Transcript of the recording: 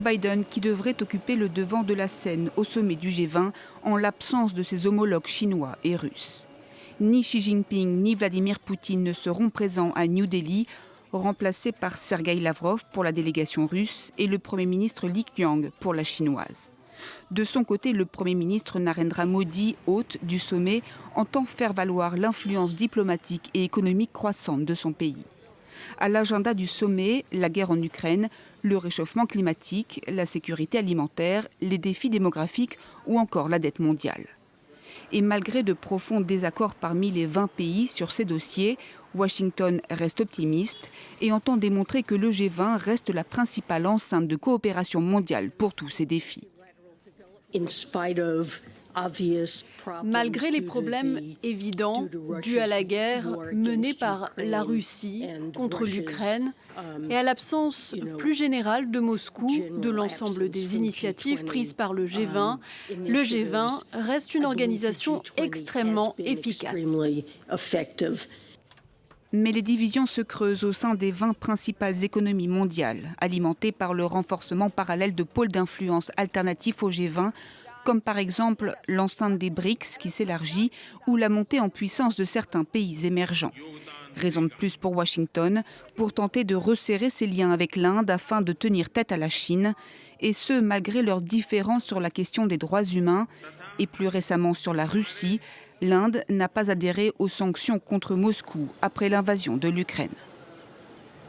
Biden qui devrait occuper le devant de la scène au sommet du G20 en l'absence de ses homologues chinois et russes. Ni Xi Jinping ni Vladimir Poutine ne seront présents à New Delhi, remplacés par Sergueï Lavrov pour la délégation russe et le Premier ministre Li Qiang pour la chinoise. De son côté, le Premier ministre Narendra Modi, hôte du sommet, entend faire valoir l'influence diplomatique et économique croissante de son pays. À l'agenda du sommet, la guerre en Ukraine, le réchauffement climatique, la sécurité alimentaire, les défis démographiques ou encore la dette mondiale. Et malgré de profonds désaccords parmi les 20 pays sur ces dossiers, Washington reste optimiste et entend démontrer que le G20 reste la principale enceinte de coopération mondiale pour tous ces défis. Malgré les problèmes évidents dus à la guerre menée par la Russie contre l'Ukraine et à l'absence plus générale de Moscou de l'ensemble des initiatives prises par le G20 reste une organisation extrêmement efficace. Mais les divisions se creusent au sein des 20 principales économies mondiales, alimentées par le renforcement parallèle de pôles d'influence alternatifs au G20, comme par exemple l'enceinte des BRICS qui s'élargit ou la montée en puissance de certains pays émergents. Raison de plus pour Washington pour tenter de resserrer ses liens avec l'Inde afin de tenir tête à la Chine, et ce malgré leurs différences sur la question des droits humains et plus récemment sur la Russie. L'Inde n'a pas adhéré aux sanctions contre Moscou après l'invasion de l'Ukraine.